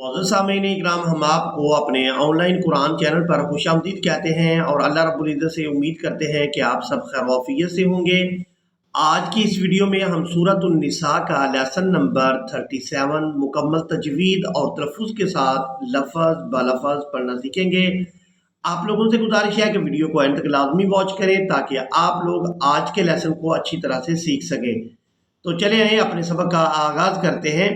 मोअज़्ज़ज़ सामीन इकराम, हम आपको अपने ऑनलाइन कुरान चैनल पर खुशामदीद कहते हैं और अल्लाह रब्बुल इज़्ज़त से उम्मीद करते हैं कि आप सब खैर वाफियत से होंगे। आज की इस वीडियो में हम सूरतुन निसा का लेसन नंबर 37 मुकम्मल तजवीद और तलफ़्फ़ुज़ के साथ लफ़ज़ ब लफ़ज़ पढ़ना सीखेंगे। आप लोगों से गुजारिश है कि वीडियो को एंड तक लाज़मी वॉच करें ताकि आप लोग आज के लेसन को अच्छी तरह से सीख सकें। तो चले आइए अपने सबक का आगाज़ करते हैं।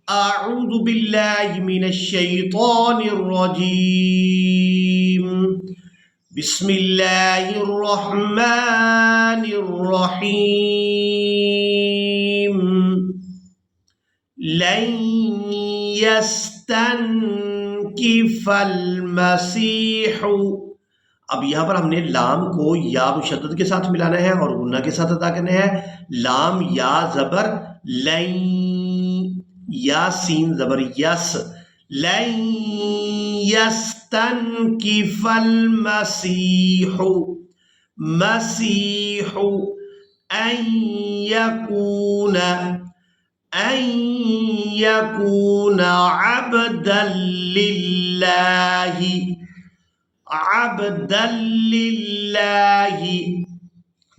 अऊज़ु बिल्लाहि मिनश शैतानिर रजीम। बिस्मिल्लाहिर रहमानिर रहीम। लन यस्तनकिफल मसीहु। अब यहाँ पर हमने लाम को या मुशद्दद के साथ मिलाना है और गुन्ना के साथ अदा करना है। लाम या ज़बर लन, या सीन ज़बर यस। लन यस्तनकिफल मसीहु, मसीहु अन यकून अब्दल लिल्लाहि, अब्दल लिल्लाहि।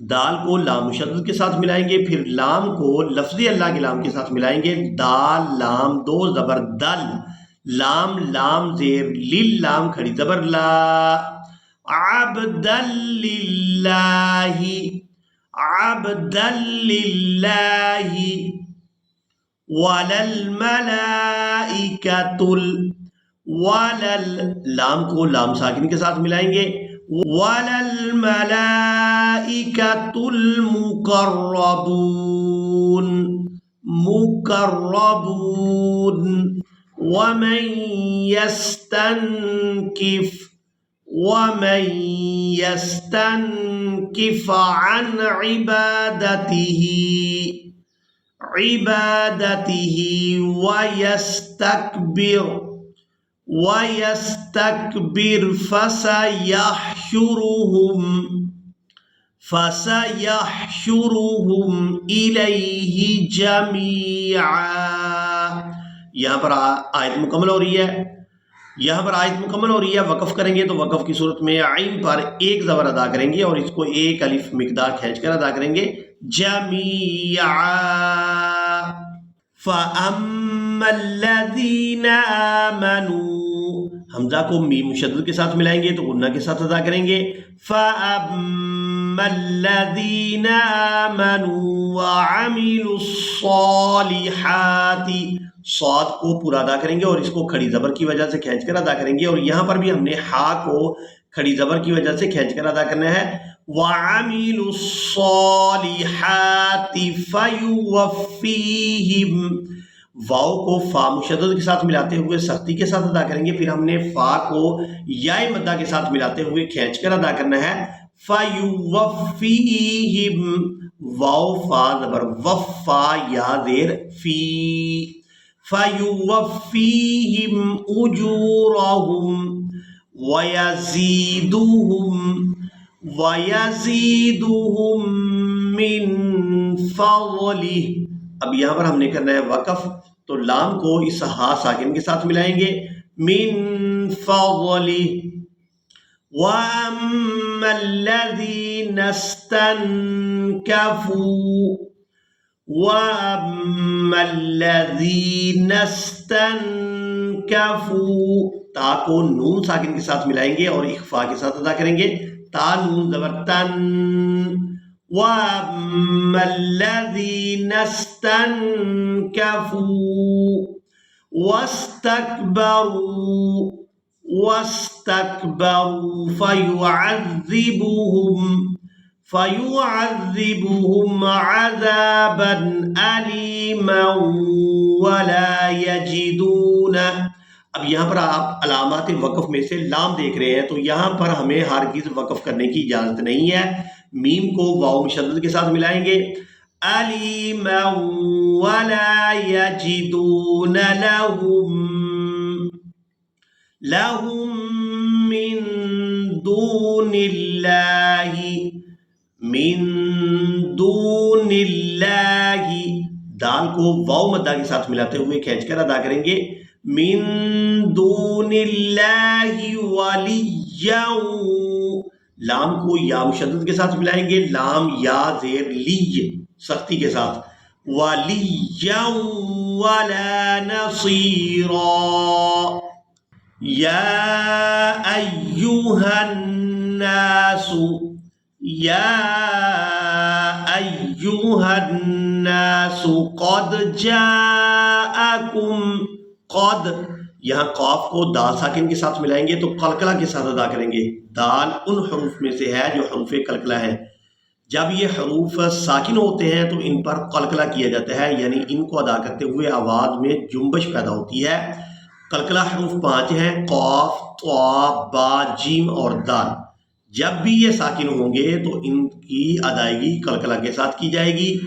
दाल को लाम मुशद्दद के साथ मिलाएंगे, फिर लाम को लफ्ज़ अल्लाह के लाम के साथ मिलाएंगे। दाल लाम दो ज़बर दल, लाम लाम ज़ेर लिल लाम खड़ी ज़बर ला। अब्दल लिल्लाहि, अब्दल लिल्लाहि। वलल मलाइकतुल, वलल लाम को लाम साकिन के साथ मिलाएंगे। वलल मलाइकतुल मुकर्रबून, मुकर्रबून। वमन यस्तनकिफ, वमन यस्तनकिफ अन इबादतिही, इबादतिही वयस्तकबिर, वयस्तकबिर फसयहशुरुहुम, फसयहशुरुहुम इलैहि जमीआ। यहाँ पर आयत मुकम्मल हो रही है, यहाँ पर आयत मुकम्मल हो रही है। वक़फ़ करेंगे तो वक़फ़ की सूरत में आइन पर एक ज़बर अदा करेंगे और इसको एक अलिफ मिक़दार खींचकर अदा करेंगे। जमीआ। फ़अम्मल्लज़ीना आमनू, हमज़ा को मीम मुशद्दद के साथ मिलाएंगे तो गुन्ना के साथ अदा करेंगे। फ़अम्मल्लज़ीना आमनू वअमिलुस्सॉलिहाति, सौद को पूरा अदा करेंगे और इसको खड़ी ज़बर की वजह से खींचकर अदा करेंगे और यहाँ पर भी हमने हा को खड़ी ज़बर की वजह से खींचकर अदा करना है। वअमिलुस्सॉलिहाति फयुवफ़्फ़ीहिम, वाव को फा मुशद्दद के साथ मिलाते हुए सख्ती के साथ अदा करेंगे। फिर हमने फा को या मद्दा के साथ मिलाते हुए खींचकर अदा करना है। फयुवफ़्फ़ीहिम, वाव फा ज़बर वफ़्फ़ा या ज़ेर फी। फयुवफ़्फ़ीहिम उजूरहुम वयज़ीदुहुम, वयज़ीदुहुम मिन फ़ज़लिह। अब यहाँ पर हमने करना है वक़फ़, तो लाम को इस हा साकिन के साथ मिलाएंगे। मिन फ़ज़लिह। वअम्मल्लज़ीना इस्तनकफ़ू, वअम्मल्लज़ीना इस्तनकफ़ू। ता को नून साकिन के साथ मिलाएंगे और इख्फा के साथ अदा करेंगे। ता नून ज़बर तन। वअम्मल्लज़ीना इस्तनकफ़ू वस्तकबरू, वस्तकबरू फयुअज़्ज़िबुहुम अज़ाबन अलीमन वला यजिदून। अब यहाँ पर आप अलामात वक़फ़ में से लाम देख रहे हैं, तो यहाँ पर हमें हरगिज़ वक़फ़ करने की इजाज़त नहीं है। मीम को वाव मुशद्दद के साथ मिलाएंगे। अलीमन वला यजिदून लहुम मिन दूनिल्लाहि, मिन दूनिल्लाहि। दाल को वाव मद्दा के साथ मिलाते हुए खींचकर अदा करेंगे। من دون اللہ ولیہ، لام کو یا مشدد کے ساتھ ملائیں گے، لام یا زیر لی سختی کے ساتھ، ولیہ ولا نصیرا، یا ایہا الناس، یا ایہا الناس قد جاءکم، قد یہاں قاف کو دال ساکن کے ساتھ ملائیں گے تو قلقلہ کے ساتھ ادا کریں گے۔ دال ان حروف میں سے ہے جو حروف قلقلہ ہیں، جب یہ حروف ساکن ہوتے ہیں تو ان پر قلقلہ کیا جاتا ہے، یعنی ان کو ادا کرتے ہوئے آواز میں جنبش پیدا ہوتی ہے۔ قلقلہ حروف 5 ہیں، قاف، طا، با، جیم اور دال۔ جب بھی یہ ساکن ہوں گے تو ان کی ادائیگی قلقلہ کے ساتھ کی جائے گی۔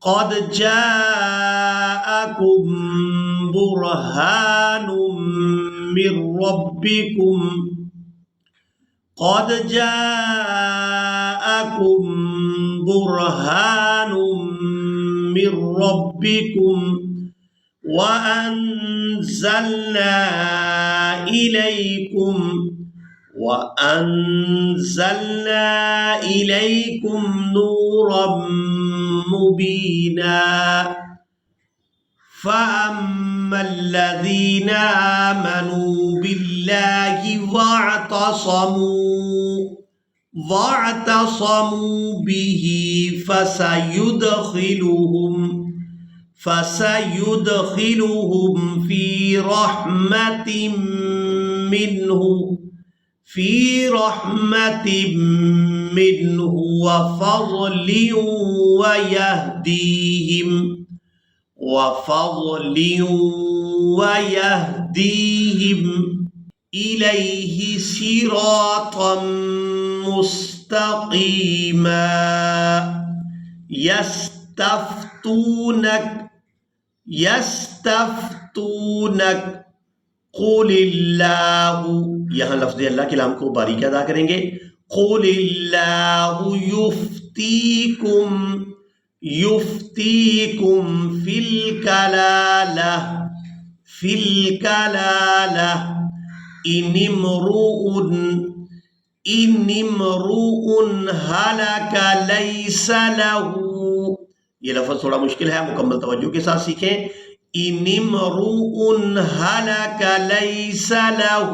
قد جاءکم برہان من ربکم، قد جاءکم برہان من ربکم وَأَنزَلْنَا إِلَيْكُمْ نُورًا مُبِينًا، فَأَمَّا الَّذِينَ آمَنُوا بِاللَّهِ وَاعْتَصَمُوا بِهِ فَسَيُدْخِلُهُمْ فِي رَحْمَةٍ مِّنْهُ وَفَضْلٍ وَيَهْدِيهِمْ إِلَيْهِ صِرَاطًا مُسْتَقِيمًا۔ یستفتونک قل اللہ، یہاں لفظ اللہ کے لام کو باریک ادا کریں گے، قل اللہ یفتیکم فی الکلالہ ان امرؤ ہلک لیس لہ، یہ لفظ تھوڑا مشکل ہے، مکمل توجہ کے ساتھ سیکھیں۔ ان امرؤ ہلک لیس لہ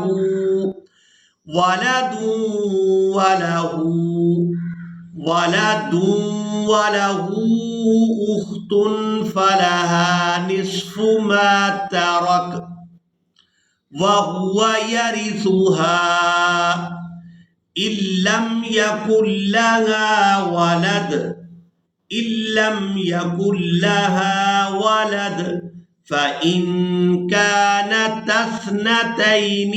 ولد ولہ اخت فلہا نصف ما ترک وہو یرثھا ان لم یکن لہا ولد فإن كانت اثنتين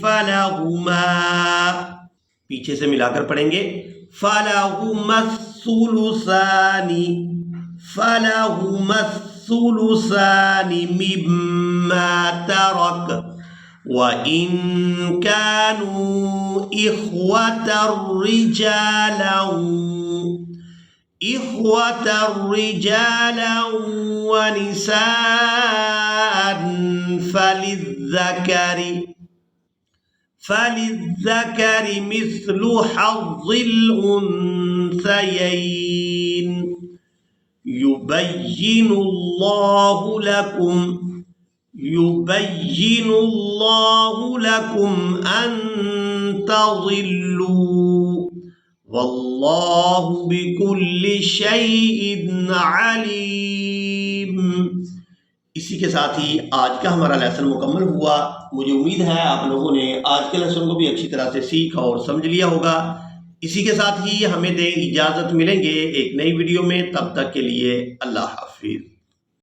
فلهما، پیچھے سے ملا کر پڑھیں گے، فلهما الثلثان مما ترك وَإِن كَانُوا إِخْوَةً رِجَالًا وَنِسَاءً فَلِلذَّكَرِ مِثْلُ حَظِّ الْأُنثَيَيْنِ يُبَيِّنُ اللَّهُ لَكُمْ أَن تَضِلُّوا وَاللَّهُ بِكُلِّ شَيْءٍ عَلِيمٌ۔ اسی کے ساتھ ہی آج کا ہمارا لیسن مکمل ہوا۔ مجھے امید ہے آپ لوگوں نے آج کے لیسن کو بھی اچھی طرح سے سیکھا اور سمجھ لیا ہوگا۔ اسی کے ساتھ ہی ہمیں دیں اجازت، ملیں گے ایک نئی ویڈیو میں، تب تک کے لیے اللہ حافظ۔